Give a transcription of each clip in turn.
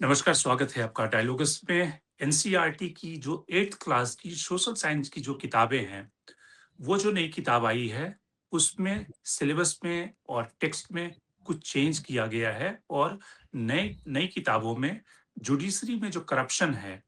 नमस्कार, स्वागत है आपका डायलॉगस में। एनसीईआरटी की जो 8th क्लास की सोशल साइंस की जो किताबें हैं, वो जो नई किताब आई है, उसमें सिलेबस में और टेक्स्ट में कुछ चेंज किया गया है और नई नई किताबों में जुडिशरी में जो करप्शन है,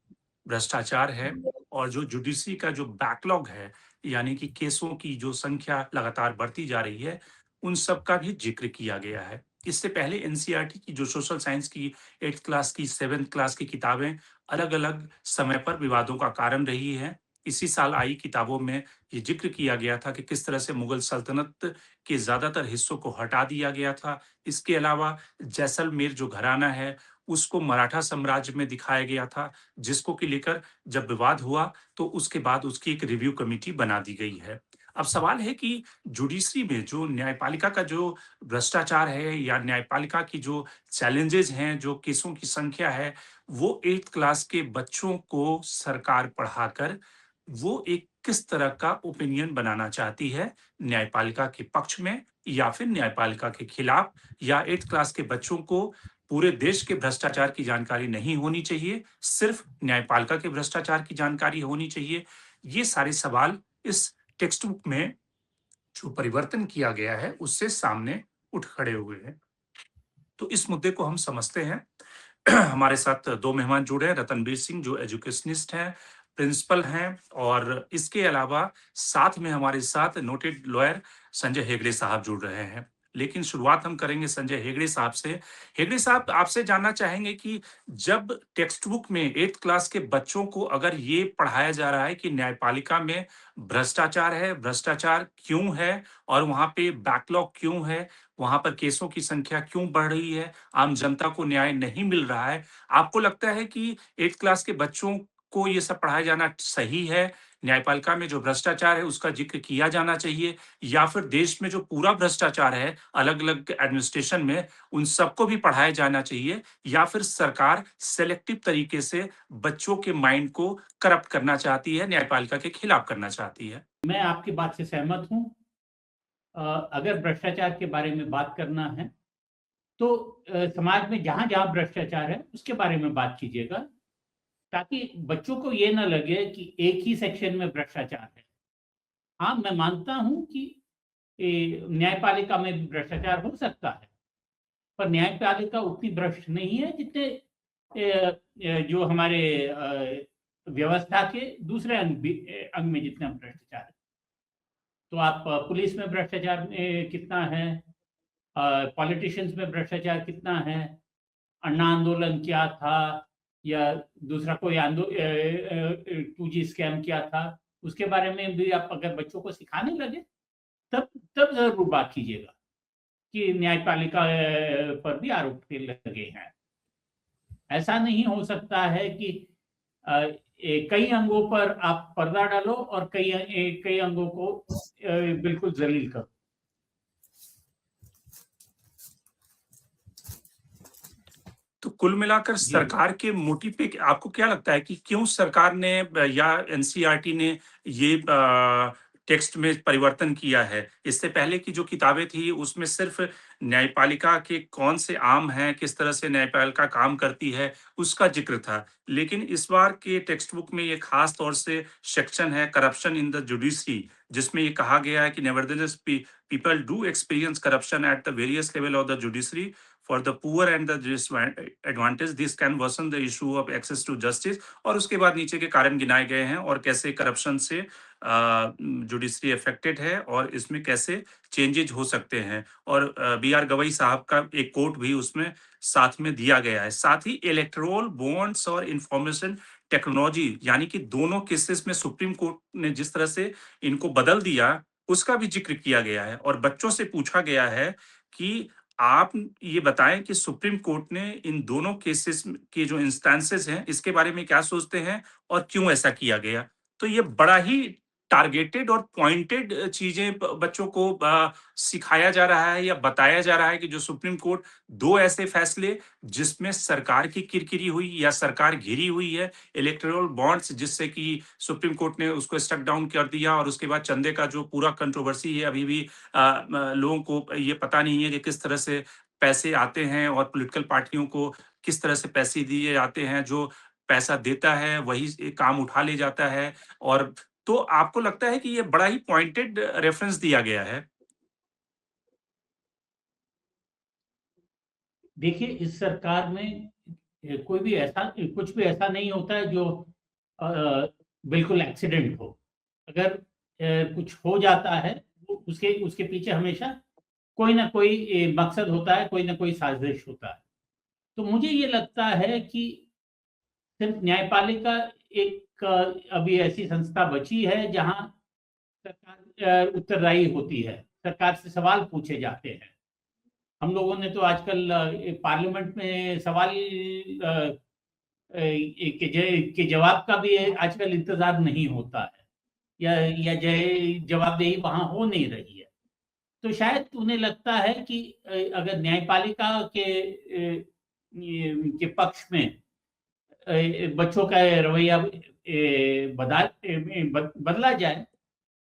भ्रष्टाचार है और जो जुडिशरी का जो बैकलॉग है, यानी कि केसों की जो संख्या लगातार बढ़ती जा रही है, उन सब का भी ज़िक्र किया गया है। इससे पहले एनसीईआरटी की जो सोशल साइंस की 8th क्लास की, 7th क्लास की किताबें अलग-अलग समय पर विवादों का कारण रही हैं। इसी साल आई किताबों में ये ज़िक्र किया गया था कि किस तरह से मुगल सल्तनत के ज़्यादातर हिस्सों को हटा दिया गया था। इसके अलावा जैसलमेर जो घराना है, उसको मराठा साम्राज्य में दिखाया गया था, जिसको कि लेकर जब विवाद हुआ, तो उसके बाद उसकी एक रिव्यू कमिटी बना दी गई है। अब सवाल है कि जुडिशरी में जो न्यायपालिका का जो भ्रष्टाचार है या न्यायपालिका की जो चैलेंजेज़ हैं, जो केसों की संख्या है, वो 8th क्लास के बच्चों को सरकार पढ़ाकर वो एक किस तरह का ओपिनियन बनाना चाहती है, न्यायपालिका के पक्ष में या फिर न्यायपालिका के खिलाफ, या 8th क्लास के बच्चों को पूरे देश के भ्रष्टाचार की जानकारी नहीं होनी चाहिए, सिर्फ न्यायपालिका के भ्रष्टाचार की जानकारी होनी चाहिए। ये सारे सवाल इस टेक्स्ट बुक में जो परिवर्तन किया गया है, उससे सामने उठ खड़े हुए हैं। तो इस मुद्दे को हम समझते हैं। हमारे साथ 2 मेहमान जुड़े हैं, रतनबीर सिंह जो एजुकेशनिस्ट हैं, प्रिंसिपल हैं, और इसके अलावा साथ में हमारे साथ नोटेड लॉयर संजय हेगड़े साहब जुड़ रहे हैं। लेकिन शुरुआत हम करेंगे संजय हेगड़े साहब से। हेगड़े साहब, आपसे जानना चाहेंगे कि जब टेक्स्ट बुक में 8th क्लास के बच्चों को अगर ये पढ़ाया जा रहा है कि न्यायपालिका में भ्रष्टाचार है, भ्रष्टाचार क्यों है और वहाँ पे बैकलॉग क्यों है, वहाँ पर केसों की संख्या क्यों बढ़ रही है, आम जनता को न्याय नहीं मिल रहा है। आपको लगता है कि 8th क्लास के बच्चों को ये सब पढ़ाया जाना सही है? न्यायपालिका में जो भ्रष्टाचार है उसका ज़िक्र किया जाना चाहिए, या फिर देश में जो पूरा भ्रष्टाचार है अलग-अलग एडमिनिस्ट्रेशन में, उन सबको भी पढ़ाया जाना चाहिए, या फिर सरकार सेलेक्टिव तरीके से बच्चों के माइंड को करप्ट करना चाहती है, न्यायपालिका के खिलाफ करना चाहती है? मैं आपकी बात से सहमत हूँ। अगर भ्रष्टाचार के बारे में बात करना है, तो समाज में जहाँ-जहाँ भ्रष्टाचार है, उसके बारे में बात कीजिएगा, ताकि बच्चों को ये ना लगे कि एक ही सेक्शन में भ्रष्टाचार है। हाँ, मैं मानता हूँ कि न्यायपालिका में भी भ्रष्टाचार हो सकता है, पर न्यायपालिका उतनी भ्रष्ट नहीं है जितने जो हमारे व्यवस्था के दूसरे अंग में जितना भ्रष्टाचार है। तो आप पुलिस में भ्रष्टाचार कितना है, पॉलिटिशियंस में भ्रष्टाचार कितना है, अन्ना आंदोलन क्या था, या दूसरा कोई 2G स्कैम क्या था, उसके बारे में भी आप अगर बच्चों को सिखाने लगे, तब तब ज़रूर बात कीजिएगा कि न्यायपालिका पर भी आरोप लगे हैं। ऐसा नहीं हो सकता है कि कई अंगों पर आप पर्दा डालो और कई अंगों को बिल्कुल ज़लील करो। तो कुल मिलाकर जी। सरकार के मोटिव पे आपको क्या लगता है कि क्यों सरकार ने या एनसीईआरटी ने ये टेक्स्ट में परिवर्तन किया है? इससे पहले की जो किताबें थी उसमें सिर्फ न्यायपालिका के कौन से आम हैं, किस तरह से न्यायपालिका काम करती है, उसका ज़िक्र था। लेकिन इस बार के टेक्स्ट बुक में ये खास तौर से सेक्शन है करप्शन इन द जुडिशरी, जिसमें ये कहा गया है कि nevertheless people do experience corruption at the various level of the judiciary. For the poor and the disadvantage, this can worsen the issue of access to justice। और उसके बाद नीचे के कारण गिनाए गए हैं और कैसे करप्शन से जुडिशरी अफेक्टेड है और इसमें कैसे चेंजेज हो सकते हैं। और बी आर गवई साहब का एक कोट भी उसमें साथ में दिया गया है। साथ ही इलेक्टोरल बॉन्ड्स और इंफॉर्मेशन टेक्नोलॉजी, यानी कि दोनों केसेस में सुप्रीम कोर्ट ने जिस तरह से इनको बदल दिया, उसका भी जिक्र किया गया है। और बच्चों से पूछा गया है कि आप ये बताएं कि सुप्रीम कोर्ट ने इन दोनों केसेस के जो इंस्टेंसेस हैं, इसके बारे में क्या सोचते हैं और क्यों ऐसा किया गया? तो ये बड़ा ही टारगेटेड और पॉइंटेड चीज़ें ब बच्चों को सिखाया जा रहा है या बताया जा रहा है कि जो सुप्रीम कोर्ट 2 ऐसे फैसले जिसमें सरकार की किरकिरी हुई या सरकार घिरी हुई है, इलेक्टोरल बॉन्ड्स जिससे कि सुप्रीम कोर्ट ने उसको स्टक डाउन कर दिया, और उसके बाद चंदे का जो पूरा कंट्रोवर्सी है अभी भी लोगों को ये पता नहीं है कि किस तरह से पैसे आते हैं और पॉलिटिकल पार्टियों को किस तरह से पैसे दिए जाते हैं, जो पैसा देता है वही काम उठा ले जाता है। और तो आपको लगता है कि ये बड़ा ही पॉइंटेड रेफरेंस दिया गया है? देखिए, इस सरकार में कोई भी ऐसा कुछ भी ऐसा नहीं होता है जो अ, बिल्कुल एक्सीडेंट हो। अगर कुछ हो जाता है, वो उसके उसके पीछे हमेशा कोई ना कोई मकसद होता है, कोई ना कोई साजिश होता है। तो मुझे ये लगता है कि सिर्फ न्यायपालिका एक अभी ऐसी संस्था बची है जहाँ सरकार उत्तरदायी होती है, सरकार से सवाल पूछे जाते हैं। हम लोगों ने तो आजकल पार्लियामेंट में सवाल के जवाब का भी आजकल इंतजार नहीं होता है, या जवाबदेही वहां हो नहीं रही है। तो शायद उन्हें लगता है कि अगर न्यायपालिका के पक्ष में बच्चों का रवैया बदला जाए,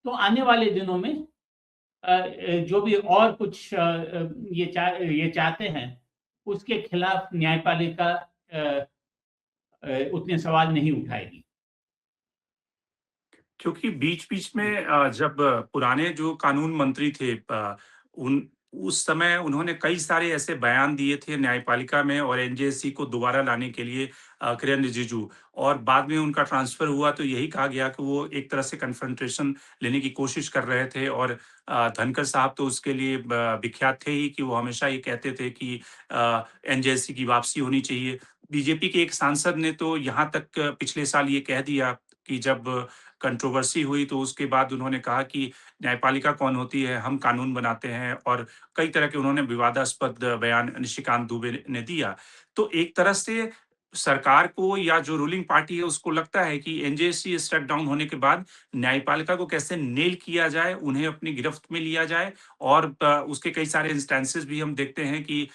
तो आने वाले दिनों में जो भी और कुछ ये चाहते हैं, उसके खिलाफ न्यायपालिका उतने सवाल नहीं उठाएगी। क्योंकि बीच-बीच में जब पुराने जो कानून मंत्री थे उन उस समय उन्होंने कई सारे ऐसे बयान दिए थे न्यायपालिका में और एनजेसी को दोबारा लाने के लिए किरेन रिजिजू। और बाद में उनका ट्रांसफ़र हुआ तो यही कहा गया कि वो एक तरह से कन्फ्रंटेशन लेने की कोशिश कर रहे थे। और धनखड़ साहब तो उसके लिए विख्यात थे ही कि वो हमेशा ये कहते थे कि एनजेसी की वापसी होनी चाहिए। बीजेपी के एक सांसद ने तो यहाँ तक पिछले साल ये कह दिया कि जब कंट्रोवर्सी हुई तो उसके बाद उन्होंने कहा कि न्यायपालिका कौन होती है, हम कानून बनाते हैं। और कई तरह के उन्होंने विवादास्पद बयान निशिकांत दुबे ने दिया। तो एक तरह से सरकार को या जो रूलिंग पार्टी है उसको लगता है कि एनजेसी स्टेप डाउन होने के बाद न्यायपालिका को कैसे नेल किया जाए, उन्हें अपनी गिरफ्त में लिया जाए। और उसके कई सारे इंस्टेंसेस भी हम देखते हैं कि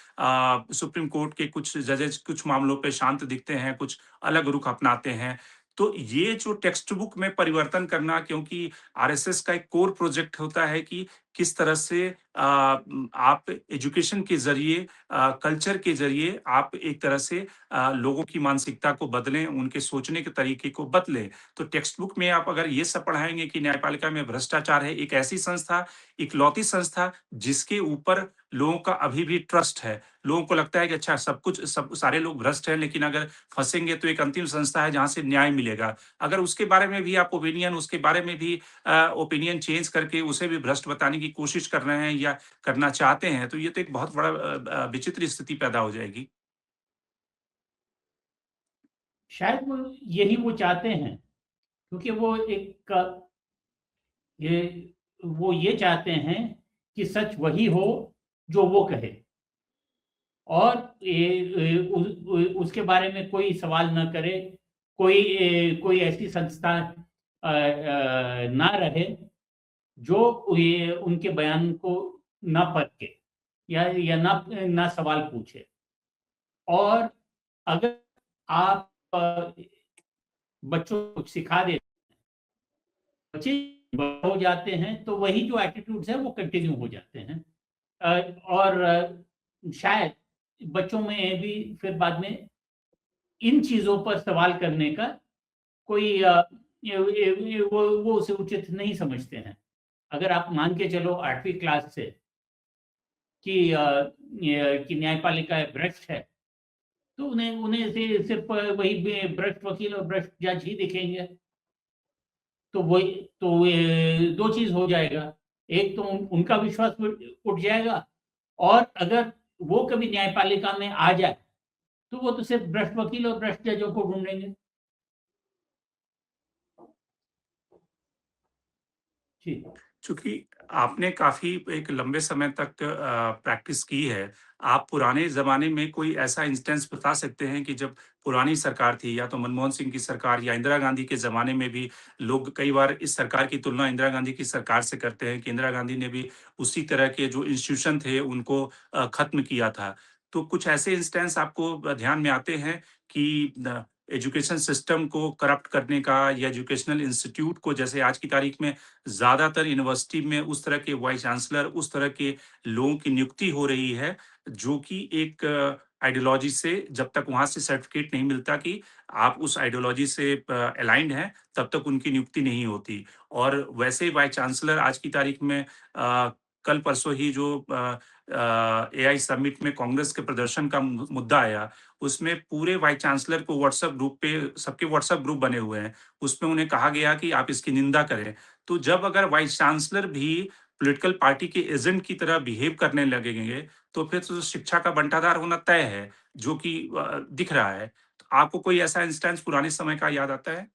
सुप्रीम कोर्ट के कुछ जजेस कुछ मामलों पे शांत दिखते हैं, कुछ अलग रुख अपनाते हैं। तो ये जो टेक्स्ट बुक में परिवर्तन करना, क्योंकि आरएसएस का एक कोर प्रोजेक्ट होता है कि किस तरह से आप एजुकेशन के ज़रिए कल्चर के ज़रिए आप एक तरह से लोगों की मानसिकता को बदलें, उनके सोचने के तरीके को बदलें। तो टेक्स्ट बुक में आप अगर ये सब पढ़ाएँगे कि न्यायपालिका में भ्रष्टाचार है, एक ऐसी संस्था, इकलौती संस्था जिसके ऊपर लोगों का अभी भी ट्रस्ट है। लोगों को लगता है कि अच्छा सब सारे लोग भ्रष्ट हैं, लेकिन अगर फँसेंगे तो एक अंतिम संस्था है जहाँ से न्याय मिलेगा। अगर उसके बारे में भी आप उसके बारे में भी ओपिनियन चेंज करके उसे भी भ्रष्ट बताने की कोशिश कर रहे हैं या करना चाहते हैं, तो ये तो एक बहुत बड़ा विचित्र स्थिति पैदा हो जाएगी। शायद वो चाहते हैं, क्योंकि ये वो ये चाहते हैं कि सच वही हो जो वो कहे, और उसके बारे में कोई सवाल न करे। कोई ऐसी संस्था ना रहे जो ये उनके बयान को ना परखे, या ना सवाल पूछे। और अगर आप बच्चों को सिखा दे, बच्चे बड़े हो जाते हैं तो वही जो एटीट्यूड्स है वो कंटिन्यू हो जाते हैं। और शायद बच्चों में भी फिर बाद में इन चीज़ों पर सवाल करने का कोई वो उसे उचित नहीं समझते हैं। अगर आप मान के चलो 8वीं क्लास से कि कि न्यायपालिका भ्रष्ट है, तो उन्हें उन्हें सिर्फ वही भ्रष्ट वकील और भ्रष्ट जज ही दिखेंगे। तो ये 2 चीज़ हो जाएगा। एक तो उनका विश्वास उठ जाएगा, और अगर वो कभी न्यायपालिका में आ जाए, तो वो तो सिर्फ भ्रष्ट वकील और भ्रष्ट जजों को ढूँढेंगे। जी। चूँकि आपने काफ़ी एक लंबे समय तक प्रैक्टिस की है, आप पुराने ज़माने में कोई ऐसा इंस्टेंस बता सकते हैं कि जब पुरानी सरकार थी या तो मनमोहन सिंह की सरकार या इंदिरा गांधी के ज़माने में भी लोग कई बार इस सरकार की तुलना इंदिरा गांधी की सरकार से करते हैं कि इंदिरा गांधी ने भी उसी तरह के जो इंस्टीट्यूशन थे उनको ख़त्म किया था। तो कुछ ऐसे इंस्टेंस आपको ध्यान में आते हैं कि एजुकेशन सिस्टम को करप्ट करने का या एजुकेशनल इंस्टीट्यूट को, जैसे आज की तारीख में ज़्यादातर यूनिवर्सिटी में उस तरह के वाइस चांसलर, उस तरह के लोगों की नियुक्ति हो रही है, जो कि एक आइडियोलॉजी से, जब तक वहाँ से सर्टिफ़िकेट नहीं मिलता कि आप उस आइडियोलॉजी से अलाइन्ड हैं, तब तक उनकी नियुक्ति नहीं होती। और वैसे ही वाइस चांसलर आज की तारीख में कल परसों ही जो एआई समिट में कांग्रेस के प्रदर्शन का मुद्दा आया, उसमें पूरे वाइस चांसलर को व्हाट्सएप ग्रुप पे, सबके व्हाट्सएप ग्रुप बने हुए हैं, उसमें उन्हें कहा गया कि आप इसकी निंदा करें। तो जब अगर वाइस चांसलर भी पॉलिटिकल पार्टी के एजेंट की तरह बिहेव करने लगेंगे, तो फिर तो शिक्षा का बंटाधार होना तय है, जो कि दिख रहा है। तो आपको कोई ऐसा इंस्टेंस पुराने समय का याद आता है?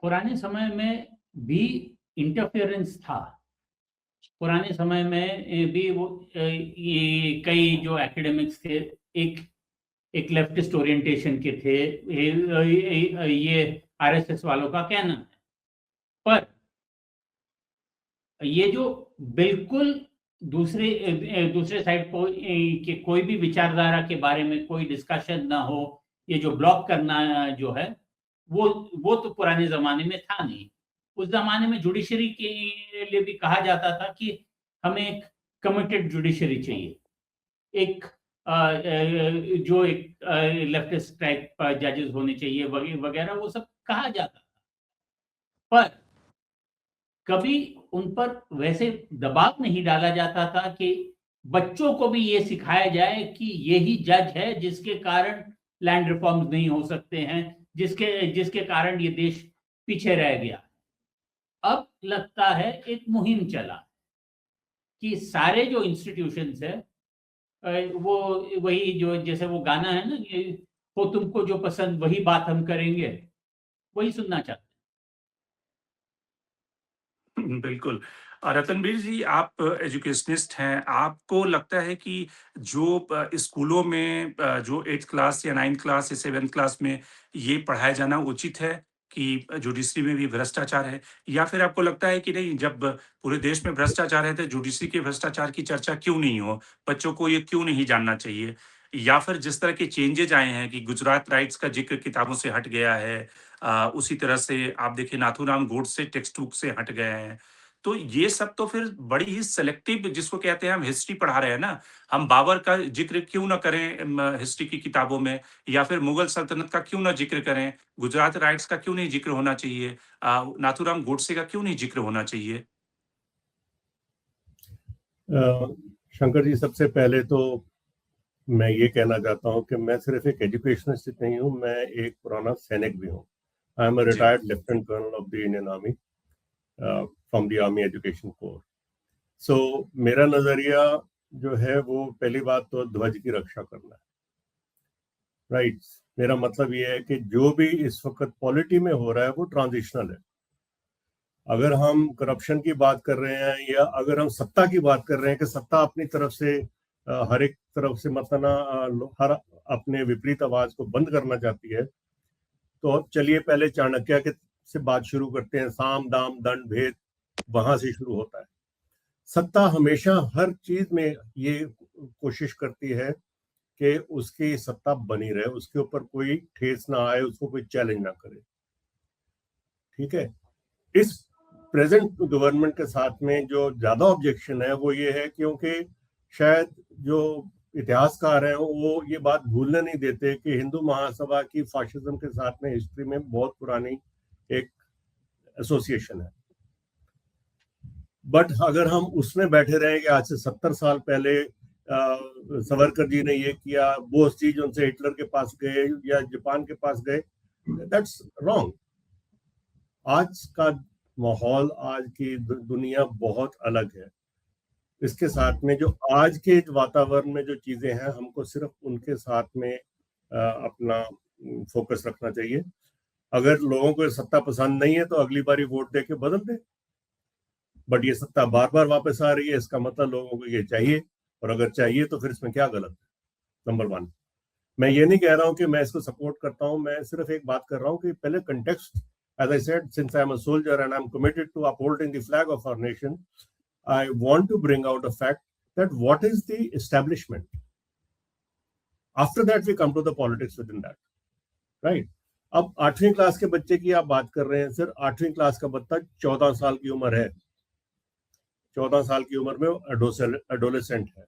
पुराने समय में भी इंटरफेरेंस था। पुराने समय में भी वो ये कई जो एकेडमिक्स थे, एक एक लेफ्टिस्ट ओरिएंटेशन के थे, ये आरएसएस वालों का कहना है। पर ये जो बिल्कुल दूसरे साइड को के कोई भी विचारधारा के बारे में कोई डिस्कशन ना हो, ये जो ब्लॉक करना जो है, वो तो पुराने जमाने में था नहीं। उस जमाने में जुडिशरी के लिए भी कहा जाता था कि हमें एक कमिटेड जुडिशरी चाहिए, एक जो एक लेफ्टिस्ट टाइप जजेस होने चाहिए वगैरह, वो सब कहा जाता था। पर कभी उन पर वैसे दबाव नहीं डाला जाता था कि बच्चों को भी ये सिखाया जाए कि यही जज है जिसके कारण लैंड रिफॉर्म्स नहीं हो सकते हैं, जिसके कारण ये देश पीछे रह गया। अब लगता है एक मुहिम चला कि सारे जो इंस्टीट्यूशंस है, वो वही जो जैसे वो गाना है ना, ये हो तुमको जो पसंद वही बात हम करेंगे, वही सुनना चाहते बिल्कुल। रतनबीर जी, आप एजुकेशनिस्ट हैं, आपको लगता है कि जो स्कूलों में जो 8th क्लास या 9th क्लास या 7th क्लास में ये पढ़ाया जाना उचित है कि जुडिशरी में भी भ्रष्टाचार है? या फिर आपको लगता है कि नहीं, जब पूरे देश में भ्रष्टाचार है, तो जुडिशरी के भ्रष्टाचार की चर्चा क्यों नहीं हो? बच्चों को ये क्यों नहीं जानना चाहिए? या फिर जिस तरह के चेंजेज़ आए हैं कि गुजरात राइट्स का ज़िक्र किताबों से हट गया है, उसी तरह से आप देखिए नाथूराम गोडसे टेक्स्ट बुक से हट गए हैं। तो ये सब तो फिर बड़ी ही सेलेक्टिव, जिसको कहते हैं हम हिस्ट्री पढ़ा रहे हैं ना, हम बाबर का ज़िक्र क्यों ना करें हिस्ट्री की किताबों में, या फिर मुगल सल्तनत का क्यों ना ज़िक्र करें, गुजरात राइट्स का क्यों नहीं ज़िक्र होना चाहिए, नाथूराम गोडसे का क्यों नहीं ज़िक्र होना चाहिए? शंकर जी, सबसे पहले तो मैं ये कहना चाहता हूँ कि मैं सिर्फ एक एजुकेशनिस्ट नहीं हूँ, मैं एक पुराना सैनिक भी हूँ। आई एम अ जी, retired lieutenant colonel of the Indian army from the army education corps. So मेरा नजरिया जो है वो पहली बात तो ध्वज की रक्षा करना है, राइट। मेरा मतलब ये है कि जो भी इस वक्त पॉलिटी में हो रहा है वो ट्रांजिशनल है। अगर हम करप्शन की बात कर रहे हैं या अगर हम सत्ता की बात कर रहे हैं कि सत्ता अपनी तरफ से हर एक तरफ से मतलब ना हर अपने विपरीत आवाज को बंद करना चाहती है, तो अब चलिए पहले चाणक्य के से बात शुरू करते हैं। साम दाम दंड भेद वहां से शुरू होता है। सत्ता हमेशा हर चीज में ये कोशिश करती है कि उसकी सत्ता बनी रहे, उसके ऊपर कोई ठेस ना आए, उसको कोई चैलेंज ना करे। ठीक है। इस प्रेजेंट गवर्नमेंट के साथ में जो ज्यादा ऑब्जेक्शन है वो ये है, क्योंकि शायद जो इतिहासकार हैं वो ये बात भूलने नहीं देते कि हिंदू महासभा की फाशिज्म के साथ में हिस्ट्री में बहुत पुरानी एक एसोसिएशन है। बट अगर हम उसमें बैठे रहे कि आज से 70 साल पहले सावरकर जी ने ये किया, बोस जी जो उनसे हिटलर के पास गए या जापान के पास गए, दैट्स रॉन्ग। आज का माहौल, आज की दुनिया बहुत अलग है। इसके साथ में जो आज के वातावरण में जो चीजें हैं, हमको सिर्फ उनके साथ में अपना फोकस रखना चाहिए। अगर लोगों को सत्ता पसंद नहीं है तो अगली बारी वोट दे के बदल दे, बट ये सत्ता बार बार वापस आ रही है, इसका मतलब लोगों को ये चाहिए। और अगर चाहिए तो फिर इसमें क्या गलत है? Number one. मैं ये नहीं कह रहा हूँ कि मैं इसको सपोर्ट करता हूँ, मैं सिर्फ एक बात कर रहा हूँ कि पहले context, as I said, since I am a soldier and I'm committed to upholding the flag of our nation, I want to bring out a fact that what is the establishment. After that we come to the politics within that, right? अब 8वीं class के बच्चे की आप बात कर रहे हैं सर। 8वीं क्लास का बच्चा 14 साल की उम्र है, 14 साल की उम्र में एडोलेसेंट है।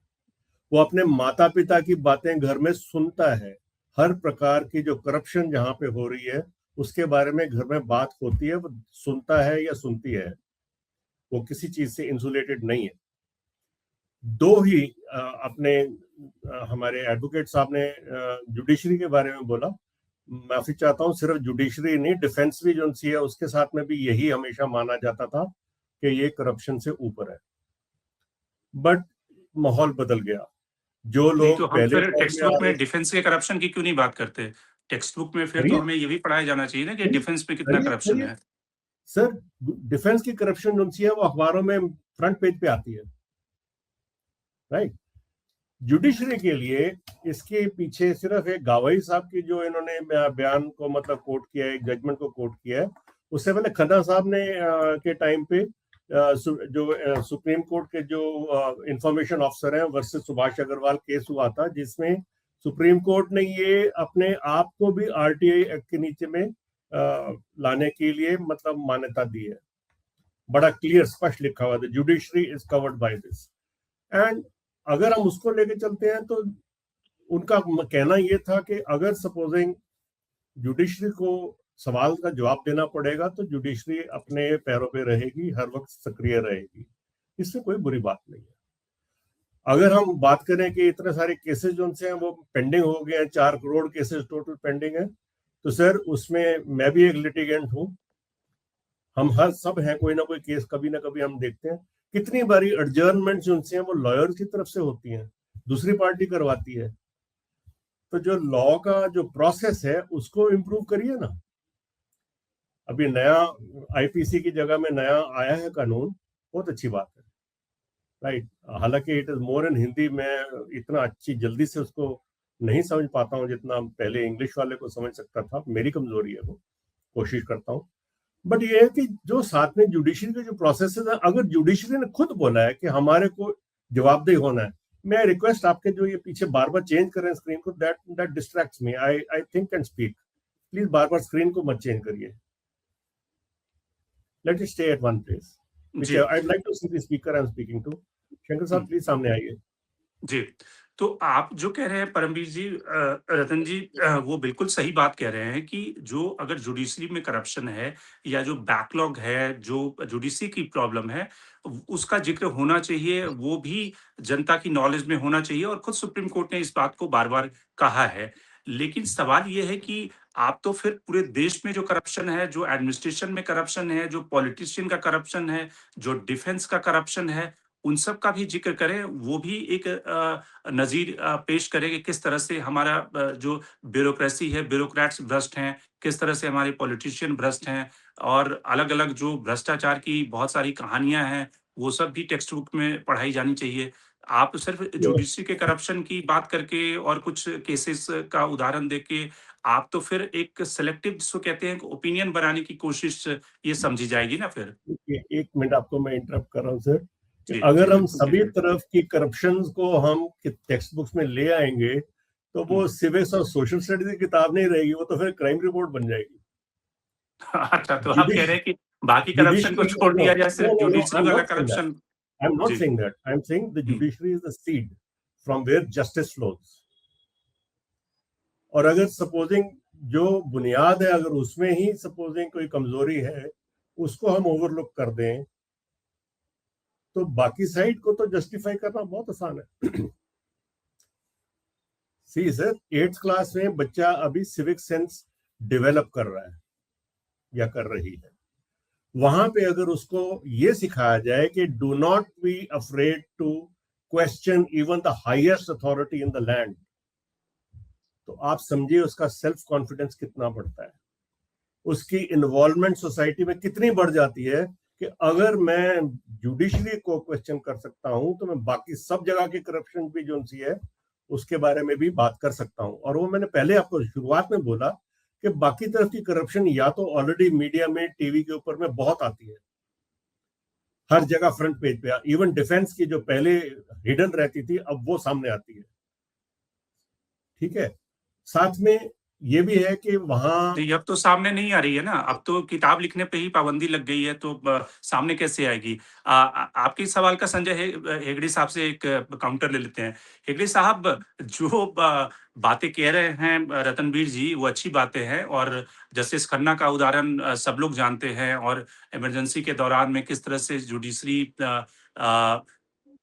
वो अपने माता पिता की बातें घर में सुनता है, हर प्रकार की जो करप्शन जहां पे हो रही है उसके बारे में घर में बात होती है, वो सुनता है या सुनती है, वो किसी चीज से इंसुलेटेड नहीं है। दो ही अपने हमारे एडवोकेट साहब ने जुडिशरी के बारे में बोला, माफी चाहता हूँ, सिर्फ जुडिशरी नहीं, डिफेंस भी जो सी है उसके साथ में भी यही हमेशा माना जाता था कि ये करप्शन से ऊपर है। बट माहौल बदल गया। जो नहीं लोग तो हम पहले फिर फॉर्म टेक्स्ट में आ बुक रहे में डिफेंस के करप्शन की क्यों नहीं बात करते? टेक्स्ट बुक में फिर तो करिए हमें ये भी पढ़ाया जाना चाहिए ना कि डिफेंस में कितना करिए करप्शन करिए है। सर, डिफेंस की करप्शन जो सी है वो अखबारों में फ्रंट पेज पे आती है, राइट। जुडिशरी के लिए इसके पीछे सिर्फ एक गावई साहब की जो इन्होंने बयान को मतलब कोट किया है, एक जजमेंट को कोट किया है। उससे पहले खन्ना साहब ने के टाइम पे जो सुप्रीम कोर्ट के जो इंफॉर्मेशन ऑफिसर हैं वर्सेस सुभाष अग्रवाल केस हुआ था, जिसमें सुप्रीम कोर्ट ने ये अपने आप को भी आरटीआई एक्ट के नीचे में लाने के लिए मतलब मान्यता दी है। बड़ा क्लियर स्पष्ट लिखा हुआ था, judiciary is covered by this. And अगर हम उसको लेके चलते हैं तो उनका कहना यह था कि अगर सपोजिंग जुडिशरी को सवाल का जवाब देना पड़ेगा तो जुडिशरी अपने पैरों पे रहेगी, हर वक्त सक्रिय रहेगी, इसमें कोई बुरी बात नहीं है। अगर हम बात करें कि इतने सारे केसेस जो उनसे हैं वो पेंडिंग हो गए हैं, 4 करोड़ केसेस टोटल पेंडिंग है, तो सर उसमें मैं भी एक लिटिगेंट हूं, हम हर सब हैं, कोई ना कोई केस कभी ना कभी हम देखते हैं। कितनी बारी एडजर्नमेंट जो उनसे हैं वो लॉयर की तरफ से होती हैं, दूसरी पार्टी करवाती है। तो जो लॉ का जो प्रोसेस है उसको इम्प्रूव करिए ना। अभी नया आईपीसी की जगह में नया आया है कानून, बहुत अच्छी बात है, राइट। हालांकि इट इज मोर इन हिंदी, मैं इतना अच्छी जल्दी से उसको नहीं समझ पाता हूँ जितना पहले इंग्लिश वाले को समझ सकता था, मेरी कमजोरी है, वो कोशिश करता हूँ। बट ये है कि जो साथ में जुडिशरी के जो प्रोसेसेस है, अगर जुडिशरी ने खुद बोला है कि हमारे को जवाबदेही होना है, मैं रिक्वेस्ट आपके जो ये पीछे बार बार चेंज कर रहे हैं स्क्रीन को, that distracts me, I think and speak, please बार बार स्क्रीन को मत चेंज करिए, let it stay at one place, which जी। I'd like to see the speaker I'm speaking to. Shankar साहब प्लीज सामने आइए। जी, तो आप जो कह रहे हैं परमवीर जी, रतन जी, वो बिल्कुल सही बात कह रहे हैं कि जो अगर जुडिशरी में करप्शन है या जो बैकलॉग है, जो जुडिशरी की प्रॉब्लम है, उसका ज़िक्र होना चाहिए, वो भी जनता की नॉलेज में होना चाहिए और खुद सुप्रीम कोर्ट ने इस बात को बार-बार कहा है। लेकिन सवाल ये है कि आप तो फिर पूरे देश में जो करप्शन है, जो एडमिनिस्ट्रेशन में करप्शन है, जो पॉलिटिशियन का करप्शन है, जो डिफेंस का करप्शन है, उन सब का भी ज़िक्र करें, वो भी एक नज़ीर पेश करें कि किस तरह से हमारा जो ब्यूरोक्रेसी है, ब्यूरोक्रेट्स भ्रष्ट हैं, किस तरह से हमारे पॉलिटिशियन भ्रष्ट हैं और अलग-अलग जो भ्रष्टाचार की बहुत सारी कहानियाँ हैं, वो सब भी टेक्स्ट बुक में पढ़ाई जानी चाहिए। आप सिर्फ़ जुडिशरी के करप्शन की बात करके और कुछ केसेस का उदाहरण देके, आप तो फिर एक सेलेक्टिव जिसको कहते हैं ओपिनियन बनाने की कोशिश ये समझी जाएगी ना फिर। एक मिनट आपको मैं इंटरप्ट कर रहा हूँ सर। जी, जी, अगर हम बिल्कुल सभी कीजिए। तरफ की करप्शन को हम टेक्स्ट बुक्स में ले आएंगे तो हुँ। वो सिविक्स और सोशल स्टडीज की किताब नहीं रहेगी, वो तो फिर क्राइम रिपोर्ट बन जाएगी। अच्छा, तो आप कह जुडिश रहे हैं कि बाकी करप्शन को जुडिशरी छोड़ नो दिया जाए, नो सिर्फ no no judiciary I am वाला not saying that, corruption. I am not जी। Saying that, I am saying the हुँ, judiciary is the seed from where justice flows. और अगर सपोजिंग जो बुनियाद है अगर उसमें ही सपोजिंग कोई कमजोरी है उसको हम ओवरलुक कर दें तो बाकी साइड को तो जस्टिफाई करना बहुत आसान है। सी सर, 8th क्लास में बच्चा अभी सिविक सेंस डेवलप कर रहा है या कर रही है, वहां पे अगर उसको ये सिखाया जाए कि do not be afraid to question even the highest authority in the land, तो आप समझिए उसका सेल्फ कॉन्फिडेंस कितना बढ़ता है, उसकी इन्वॉल्वमेंट सोसाइटी में कितनी बढ़ जाती है कि अगर मैं जुडिशरी को क्वेश्चन कर सकता हूं तो मैं बाकी सब जगह की करप्शन भी जो सी है उसके बारे में भी बात कर सकता हूं। और वो मैंने पहले आपको शुरुआत में बोला कि बाकी तरफ की करप्शन या तो ऑलरेडी मीडिया में टीवी के ऊपर में बहुत आती है, हर जगह फ्रंट पेज पे, इवन डिफेंस की जो पहले हिडन रहती थी अब वो सामने आती है, ठीक है। साथ में ये भी है कि वहाँ नहीं, अब तो सामने नहीं आ रही है ना, अब तो किताब लिखने पे ही पाबंदी लग गई है, तो सामने कैसे आएगी? आपके सवाल का संजय हेगड़े साहब से एक काउंटर ले लेते हैं। हेगड़े साहब, जो बातें कह रहे हैं रतनवीर जी, वो अच्छी बातें हैं, और जस्टिस खन्ना का उदाहरण सब लोग जानते हैं, और इमरजेंसी के दौरान में किस तरह से जुडिशरी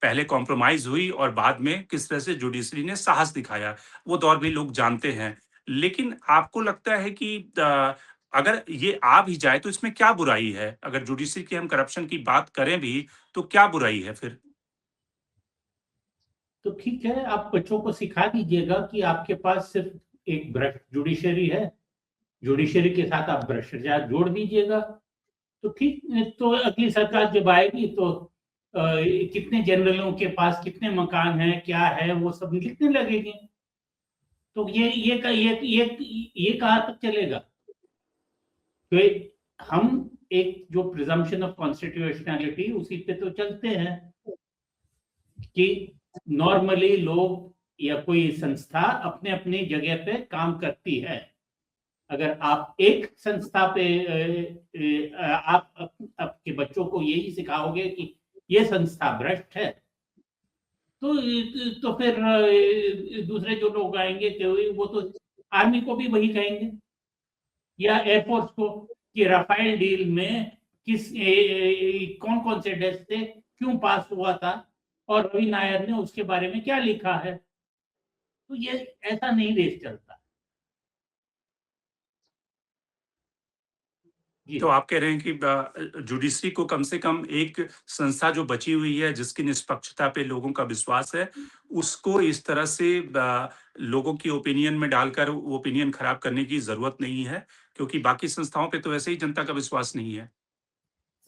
पहले कॉम्प्रोमाइज हुई और बाद में किस तरह से जुडिशरी ने साहस दिखाया, वो दौर भी लोग जानते हैं। लेकिन आपको लगता है कि अगर ये आ भी जाए तो इसमें क्या बुराई है? अगर जुडिशरी की हम करप्शन की बात करें भी, तो क्या बुराई है फिर? तो ठीक है, आप बच्चों को सिखा दीजिएगा कि आपके पास सिर्फ एक भ्रष्ट जुडिशरी है, जुडिशरी के साथ आप भ्रष्टाचार जोड़ दीजिएगा, तो ठीक। तो अगली सरकार जब आएगी तो कितने जनरलों के पास कितने मकान हैं, क्या है, वो सब लिखने लगेंगे। तो ये कहाँ तक चलेगा? तो हम एक जो प्रिजम्पशन ऑफ कॉन्स्टिट्यूशनैलिटी, उसी पे तो चलते हैं कि नॉर्मली लोग या कोई संस्था अपने अपनी जगह पे काम करती है। अगर आप एक संस्था पे आप आपके बच्चों को यही सिखाओगे कि ये संस्था भ्रष्ट है, तो फिर दूसरे जो लोग आएंगे वो तो आर्मी को भी वही कहेंगे, या एयरफोर्स को, कि राफेल डील में कौन कौन से देश से क्यों पास हुआ था, और रवि नायर ने उसके बारे में क्या लिखा है। तो ये ऐसा नहीं देश चलता जी। तो आप कह रहे हैं कि जुडिशरी को कम से कम एक संस्था जो बची हुई है, जिसकी निष्पक्षता पे लोगों का विश्वास है, उसको इस तरह से लोगों की ओपिनियन में डालकर वो ओपिनियन खराब करने की ज़रूरत नहीं है, क्योंकि बाकी संस्थाओं पे तो वैसे ही जनता का विश्वास नहीं है।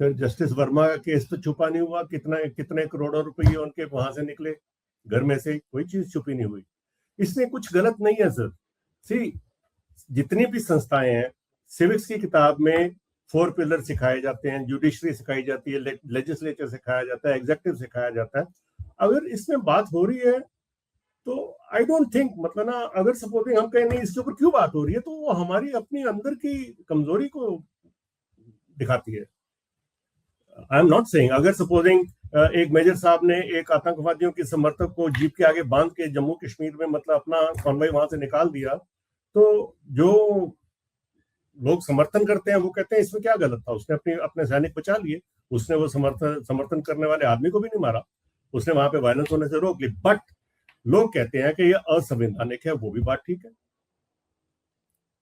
सर, जस्टिस वर्मा का केस तो छुपा नहीं हुआ, कितने करोड़ों रुपये उनके वहां से निकले, घर में से कोई चीज छुपी नहीं हुई। इसमें कुछ गलत नहीं है सर। सी, जितनी भी संस्थाएं हैं, सिविक्स की किताब में 4 पिलर सिखाए जाते हैं, जुडिशरी सिखाई जाती है, लेजिस्लेचर सिखाया जाता है, एग्जेक्टिव सिखाया जाता है। अगर इसमें बात हो रही है तो आई डोंट थिंक, मतलब ना, अगर सपोजिंग हम कहें नहीं इसके ऊपर क्यों बात हो रही है, तो वो हमारी अपनी अंदर की कमजोरी को दिखाती है। आई एम नॉट सेइंग, अगर सपोजिंग एक मेजर साहब ने एक आतंकवादियों के समर्थक को जीप के आगे बांध के जम्मू कश्मीर में, मतलब अपना कॉन्वॉय वहां से निकाल दिया, तो जो लोग समर्थन करते हैं वो कहते हैं इसमें क्या गलत था, उसने अपने सैनिक बचा लिए, उसने वो समर्थन करने वाले आदमी को भी नहीं मारा, उसने वहां पे वायलेंस होने से रोक ली। बट लोग कहते हैं कि ये असंवैधानिक है, वो भी बात ठीक है।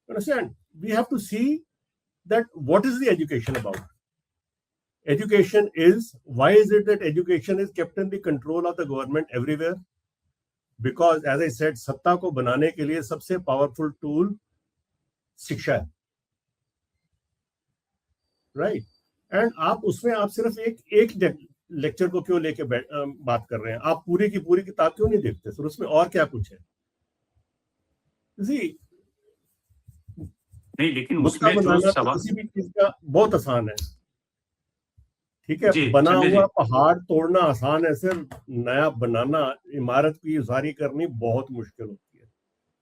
Understand, we have to see that what is the education about. Education is, why is it that education is kept in the control of the government everywhere? Because as I said, सत्ता को बनाने के लिए सबसे powerful tool शिक्षा है, right? And आप उसमें आप सिर्फ एक लेक्चर को क्यों लेके बात कर रहे हैं? आप पूरी की पूरी किताब क्यों नहीं देखते सर? उसमें और क्या कुछ है जी? नहीं, लेकिन मुद्दा उसमें जो बनाना तो सवाल, किसी भी चीज का बहुत आसान है, ठीक है? जी, बना संजय जी। हुआ पहाड़ तोड़ना आसान है सर, नया बनाना, इमारत की उसारी करनी बहुत मुश्किल होती है।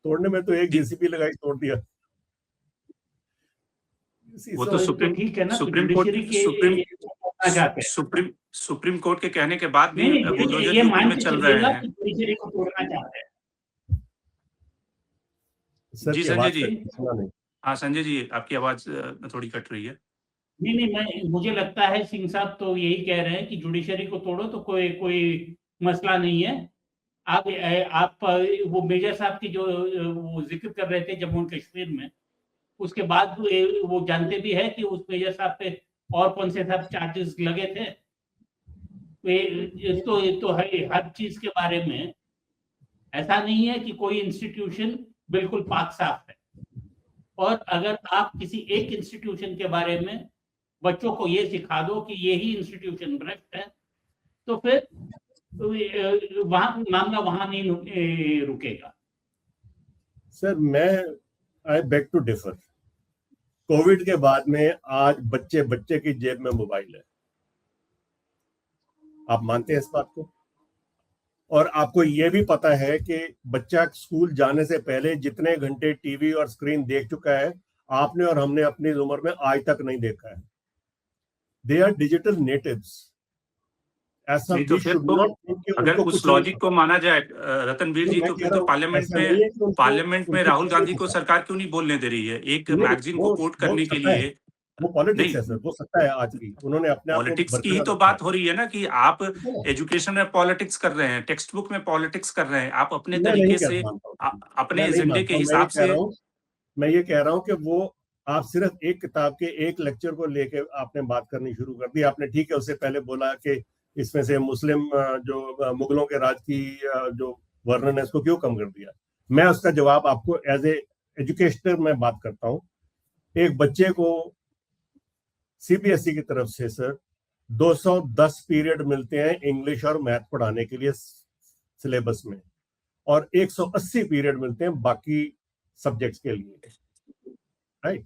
तोड़ने में तो एक जी, जेसीबी लगाई, तोड़ दिया। वो तो तो ठीक है ना, तो सुप्रीम कोर्ट जुडिशरी के तोड़ना चाहते हैं। सुप्रीम कोर्ट के कहने के बाद भी नहीं, बुलडोजर ये यूपी मान में के चल रहे चलिएगा हैं। कि जुडिशरी को तोड़ना चाहते हैं। सर जी की संजय आवाज जी। सुना नहीं। हाँ संजय जी, आपकी आवाज थोड़ी कट रही है। नहीं, मुझे लगता है सिंह साहब तो यही कह रहे हैं कि जुडिशरी को तोड़ो तो कोई कोई मसला नहीं है। आप वो मेजर साहब की जो वो जिक्र कर रहे थे जम्मू एंड कश्मीर में, उसके बाद वो जानते भी है कि उस मेजर साहब पे और कौन से सब चार्जेस लगे थे। तो हर चीज के बारे में ऐसा नहीं है कि कोई इंस्टीट्यूशन बिल्कुल पाक साफ है। और अगर आप किसी एक इंस्टीट्यूशन के बारे में बच्चों को ये सिखा दो कि यही इंस्टीट्यूशन भ्रष्ट है, तो फिर वहां मामला वहां नहीं रुकेगा। सर मैं I beg to differ. Covid के बाद में आज बच्चे बच्चे की जेब में मोबाइल है, आप मानते हैं इस बात को? और आपको ये भी पता है कि बच्चा स्कूल जाने से पहले जितने घंटे टीवी और स्क्रीन देख चुका है, आपने और हमने अपनी उम्र में आज तक नहीं देखा है। They are digital natives. ऐसा नहीं तो वी फिर शुड तो नॉट थिंक कि अगर उनको उस कुछ नहीं लॉजिक को पता। माना जाए रतनवीर जी, मैं तो कह फिर रहा तो हूँ ऐसा नहीं है कि पार्लियामेंट में उनको राहुल कुछ नहीं गांधी को पता। सरकार क्यों नहीं बोलने दे रही है एक नहीं, मैगजीन को कोट वो करने के सत्ता है, लिए? वो पॉलिटिक्स नहीं, है सर, वो सत्ता है आज की, उन्होंने अपने आप को पॉलिटिक्स की ही बरकरार तो रखा है। बात हो रही है ना कि आप ठीक है ना? एजुकेशन में पॉलिटिक्स कर रहे हैं, टेक्स्ट बुक में पॉलिटिक्स कर रहे हैं, आप अपने मैं नहीं तरीके से मानता हूँ, अपने मैं नहीं एजेंडे के मानता हूँ। हिसाब से। मैं ये कह रहा हूँ कि वो आप सिर्फ एक किताब के एक लेक्चर को लेके आपने बात करनी शुरू कर दी। आपने ठीक है उससे पहले बोला कि इसमें से मुस्लिम जो मुगलों के राज की जो वर्णन है उसको क्यों कम कर दिया। मैं उसका जवाब आपको एज ए एजुकेशनर मैं बात करता हूँ। एक बच्चे को सीबीएसई की तरफ से सर 210 पीरियड मिलते हैं इंग्लिश और मैथ पढ़ाने के लिए सिलेबस में, और 180 पीरियड मिलते हैं बाकी सब्जेक्ट्स के लिए, राइट।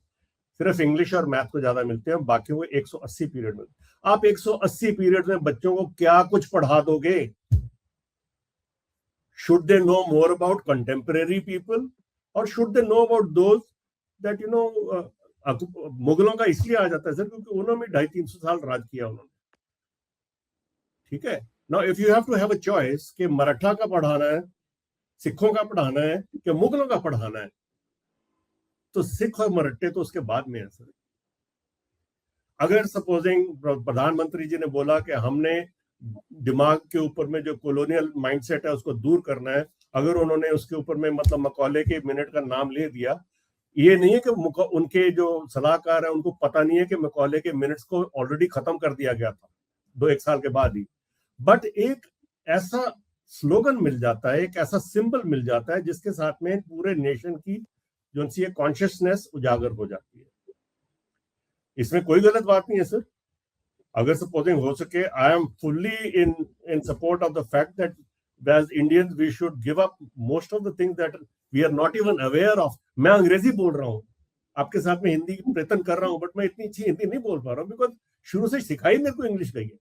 सिर्फ इंग्लिश और मैथ को ज्यादा मिलते हैं, बाकी वो 180 पीरियड मिलते हैं। आप 180 पीरियड में बच्चों को क्या कुछ पढ़ा दोगे? Should they know more about contemporary people और should they know about those that you know. मुगलों का इसलिए आ जाता है सर क्योंकि उन्होंने 250-300 साल राज किया उन्होंने, ठीक है। Now if you have to have a choice कि मराठा का पढ़ाना है, सिखों का पढ़ाना है कि मुगलों का पढ़ाना है, तो सिख और मराठे तो उसके बाद में है सर। अगर सपोजिंग प्रधानमंत्री जी ने बोला कि हमने दिमाग के ऊपर में जो कॉलोनियल माइंडसेट है उसको दूर करना है, अगर उन्होंने उसके ऊपर में मतलब मकौले के मिनट का नाम ले दिया, ये नहीं है कि उनके जो सलाहकार है उनको पता नहीं है कि मकौले के मिनट्स को ऑलरेडी खत्म कर दिया गया था 2-1 साल के बाद ही, बट एक ऐसा स्लोगन मिल जाता है, एक ऐसा सिंबल मिल जाता है जिसके साथ में पूरे नेशन की जो सी कॉन्शियसनेस उजागर हो जाती है। इसमें कोई गलत बात नहीं है सर। अगर सपोजिंग हो सके, I am fully in support of the fact that as Indians we should give up most of the things that we are not even aware of. मैं अंग्रेजी बोल रहा हूँ, आपके साथ में हिंदी प्रयत्न कर रहा हूँ, बट मैं इतनी अच्छी हिंदी नहीं बोल पा रहा हूँ बिकॉज शुरू से सिखाई मेरे को इंग्लिश गई है।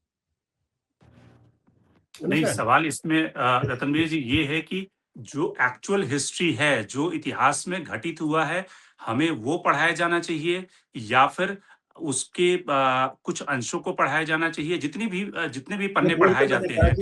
नहीं, सवाल इसमें रतनवीर जी ये है कि जो एक्चुअल हिस्ट्री है, जो इतिहास में घटित हुआ है, हमें वो पढ़ाया जाना चाहिए या फिर उसके कुछ अंशों को पढ़ाया जाना चाहिए? जितने भी पन्ने पढ़ाए जाते हैं,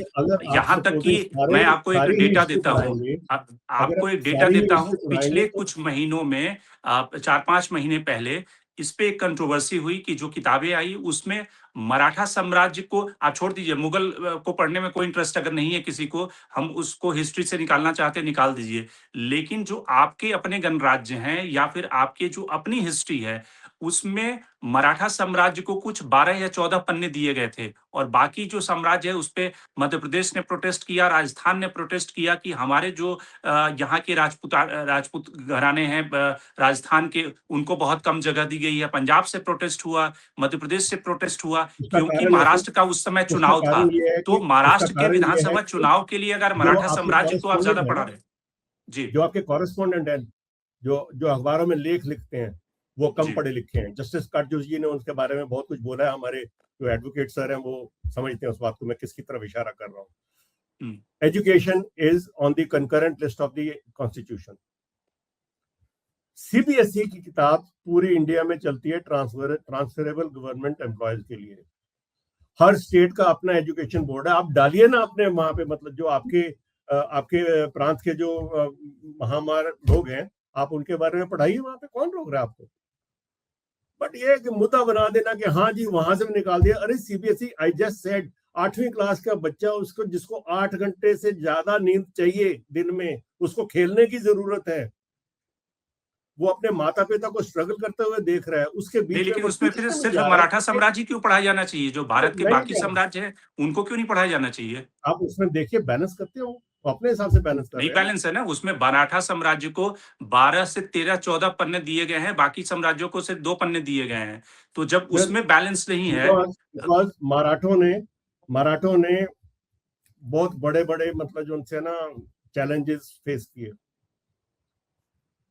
यहाँ तक कि मैं आपको एक डेटा देता हूँ, आपको एक डेटा देता हूँ। पिछले कुछ महीनों में 4-5 महीने पहले इस पे एक कंट्रोवर्सी हुई कि जो किताबें आई उसमें मराठा साम्राज्य को आप छोड़ दीजिए, मुगल को पढ़ने में कोई इंटरेस्ट अगर नहीं है किसी को, हम उसको हिस्ट्री से निकालना चाहते हैं निकाल दीजिए। लेकिन जो आपके अपने गणराज्य हैं या फिर आपके जो अपनी हिस्ट्री है, उसमें मराठा साम्राज्य को कुछ 12 या 14 पन्ने दिए गए थे और बाकी जो साम्राज्य है उस पे मध्य प्रदेश ने प्रोटेस्ट किया, राजस्थान ने प्रोटेस्ट किया कि हमारे जो यहाँ के राजपूत घराने हैं राजस्थान के, उनको बहुत कम जगह दी गई है। पंजाब से प्रोटेस्ट हुआ, मध्य प्रदेश से प्रोटेस्ट हुआ, क्योंकि महाराष्ट्र का उस समय चुनाव था। तो महाराष्ट्र के विधानसभा चुनाव के लिए अगर मराठा साम्राज्य को आप ज्यादा पढ़ा रहे जी, जो आपके कॉरेस्पॉन्डेंट है, जो अखबारों में लेख लिखते हैं, वो कम पढ़े लिखे हैं। जस्टिस काटजू जी ने उनके बारे में बहुत कुछ बोला है। हमारे जो एडवोकेट सर हैं वो समझते हैं उस बात को मैं किसकी तरफ इशारा कर रहा हूँ। Education is on the concurrent list of the constitution. CBSE की किताब पूरी इंडिया में चलती है ट्रांसफरेबल गवर्नमेंट एम्प्लॉयज के लिए। हर स्टेट का अपना एजुकेशन बोर्ड है। आप डालिए ना अपने वहां पे, मतलब जो आपके प्रांत के जो महामार लोग हैं, आप उनके बारे में पढ़ाइए, वहां पे कौन रोक रहा है आपको। बट ये कि मुद्दा बना देना कि हाँ जी वहां से निकाल दिया। अरे सीबीएसई, आई जस्ट सेड 8वीं क्लास का बच्चा, उसको जिसको 8 घंटे से ज्यादा नींद चाहिए दिन में, उसको खेलने की जरूरत है, वो अपने माता पिता को स्ट्रगल करते हुए देख रहा है, उसके बीच लेकिन उसमें फिर सिर्फ मराठा साम्राज्य क्यों पढ़ाया जाना चाहिए? जो भारत के बाकी साम्राज्य हैं उनको क्यों नहीं पढ़ाया जाना चाहिए? आप उसमें देखिए बैलेंस करते हो, अपने हिसाब से बैलेंस कर रहे हैं। नहीं बैलेंस है ना, उसमें मराठा साम्राज्य को 12 से 13-14 पन्ने दिए गए हैं, बाकी साम्राज्यों को सिर्फ 2 पन्ने दिए गए हैं। तो जब उसमें बैलेंस नहीं है, मराठों ने बहुत बड़े मतलब जो उनसे ना चैलेंजेस फेस किए।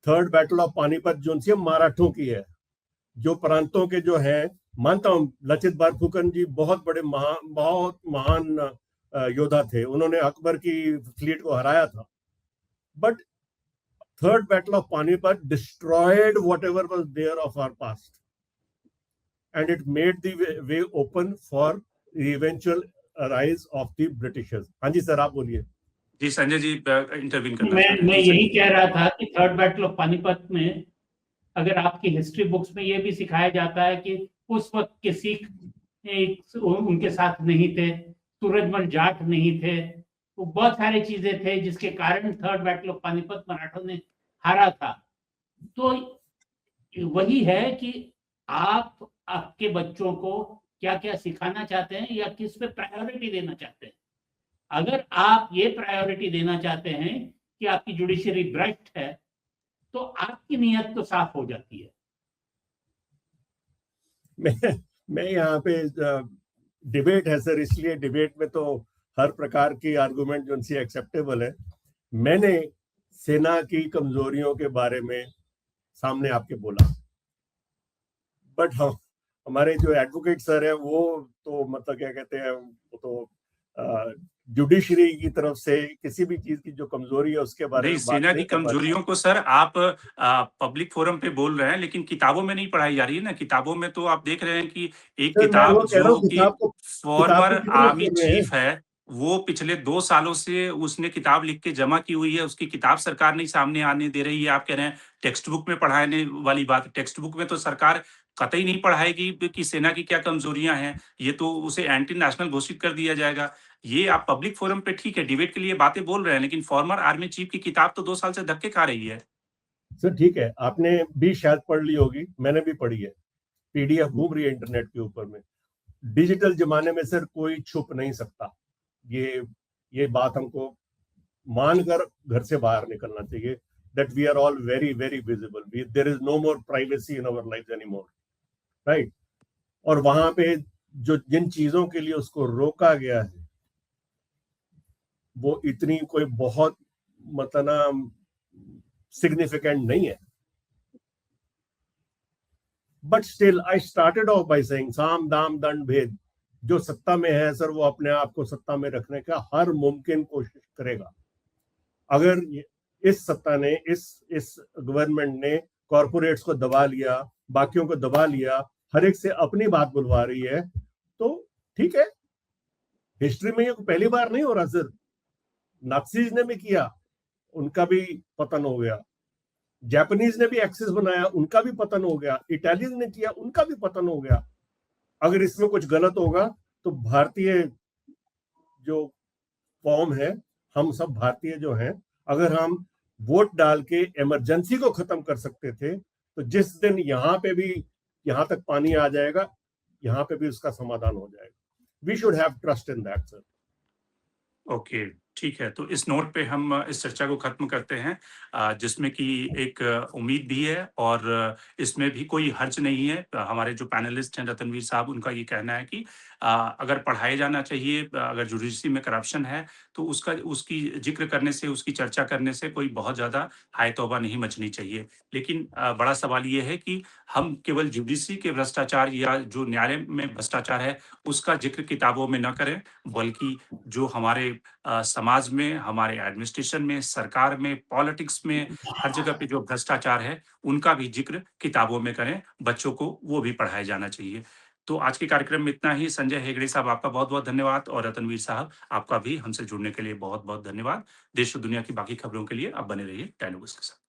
थर्ड बैटल ऑफ पानीपत जो उनसे मराठों की है। जो प्रांतों के जो हैं, मानता हूं लचित बरफुकन जी बहुत बड़े बहुत महान योद्धा थे, उन्होंने अकबर की फ्लीट को हराया था, but third battle of Panipat destroyed whatever was there of our past and it made the way open for the eventual rise of the Britishers. हाँ जी सर, आप बोलिए। जी संजय जी इंटरवीन करना मैं यही कह रहा था कि थर्ड बैटल ऑफ पानीपत में अगर आपकी हिस्ट्री बुक्स में ये भी सिखाया जाता है कि उस वक्त के सिख उनके साथ नहीं थे, सूरजमल जाट नहीं थे, वो बहुत सारी चीजें थे जिसके कारण थर्ड बैटल ऑफ पानीपत मराठों ने हारा था। तो वही है कि आप आपके बच्चों को क्या क्या सिखाना चाहते हैं या किस पे प्रायोरिटी देना चाहते हैं। अगर आप ये प्रायोरिटी देना चाहते हैं कि आपकी जुडिशरी भ्रष्ट है तो आपकी नीयत तो साफ हो जाती है। मैं यहाँ पे डिबेट है सर, इसलिए डिबेट में तो हर प्रकार की आर्गुमेंट जो उनसे एक्सेप्टेबल है। मैंने सेना की कमजोरियों के बारे में सामने आपके बोला, बट हमारे जो एडवोकेट सर है वो तो मतलब क्या कहते हैं, वो तो जुडिशरी की तरफ से किसी भी चीज की जो कमजोरी है उसके बारे नहीं, में बात सेना नहीं की कर पाते। कमजोरियों को सर आप पब्लिक फोरम पे बोल रहे हैं, लेकिन किताबों में नहीं पढ़ाई जा रही है ना। किताबों में तो आप देख रहे हैं कि एक सर मैं वो किताब कह रहा जो हूँ, कि किताब को फॉर्मर कितने आर्मी पढ़ रहे हैं? चीफ है, वो पिछले 2 सालों से उसने किताब लिख के जमा की हुई है, उसकी किताब सरकार नहीं सामने आने दे रही है। आप कह रहे हैं टेक्स्ट बुक में पढ़ाने वाली बात, टेक्स्ट बुक में तो सरकार कतई नहीं पढ़ाएगी कि सेना की क्या कमजोरियां हैं, ये तो उसे एंटी नेशनल घोषित कर दिया जाएगा। ये आप पब्लिक फोरम पे ठीक है डिबेट के लिए बातें बोल रहे हैं, लेकिन फॉर्मर आर्मी चीफ की किताब तो 2 साल से धक्के खा रही है। सर ठीक है, आपने भी शायद पढ़ ली होगी, मैंने भी पढ़ी है, पीडीएफ घूम रही है इंटरनेट के ऊपर में। डिजिटल जमाने में सर कोई छुप नहीं सकता, ये बात हमको मानकर घर से बाहर निकलना चाहिए, that we are all very very visible, there is no more privacy in our lives anymore, right? और वहां पे जो जिन चीजों के लिए उसको रोका गया है वो इतनी कोई बहुत मतलब सिग्निफिकेंट नहीं है। But still I started off by saying साम दाम दंड भेद, जो सत्ता में है सर वो अपने आप को सत्ता में रखने का हर मुमकिन कोशिश करेगा। अगर इस सत्ता ने इस गवर्नमेंट ने कॉरपोरेट्स को दबा लिया, बाकियों को दबा लिया, हर एक से अपनी बात बुलवा रही है, तो ठीक है, हिस्ट्री में ये पहली बार नहीं हो रहा सर। नाज़ीज ने भी किया, उनका भी पतन हो गया। जापानीज ने भी एक्सिस बनाया, उनका भी पतन हो गया। इटालियन ने किया, उनका भी पतन हो गया। अगर इसमें कुछ गलत होगा तो भारतीय जो कौम है, हम सब भारतीय जो हैं, अगर हम वोट डाल के इमरजेंसी को खत्म कर सकते थे, तो जिस दिन यहाँ पे भी यहाँ तक पानी आ जाएगा, यहाँ पे भी उसका समाधान हो जाएगा। We should have trust in that sir. Okay, ठीक है। तो इस नोट पे हम इस चर्चा को खत्म करते हैं, जिसमें कि एक उम्मीद भी है और इसमें भी कोई हर्ज नहीं है। हमारे जो पैनलिस्ट हैं रतनवीर साहब, उनका ये कहना है कि अगर पढ़ाया जाना चाहिए, अगर जुडिशरी में करप्शन है तो उसकी जिक्र करने से, उसकी चर्चा करने से कोई बहुत ज़्यादा हाय तौबा नहीं मचनी चाहिए। लेकिन बड़ा सवाल ये है कि हम केवल जुडिशरी के भ्रष्टाचार या जो न्यायालय में भ्रष्टाचार है उसका जिक्र किताबों में न करें, बल्कि जो हमारे समाज में, हमारे एडमिनिस्ट्रेशन में, सरकार में, पॉलिटिक्स में, हर जगह पे जो भ्रष्टाचार है, उनका भी जिक्र किताबों में करें। बच्चों को वो भी पढ़ाया जाना चाहिए। तो आज के कार्यक्रम में इतना ही। संजय हेगड़े साहब, आपका बहुत-बहुत धन्यवाद और रतनवीर साहब, आपका भी हमसे जुड़ने के लिए बहुत-बहुत धन्यवाद। देश और दुनिया की बाकी खबरों के लिए आप बने रहिए डायलॉग्स के साथ।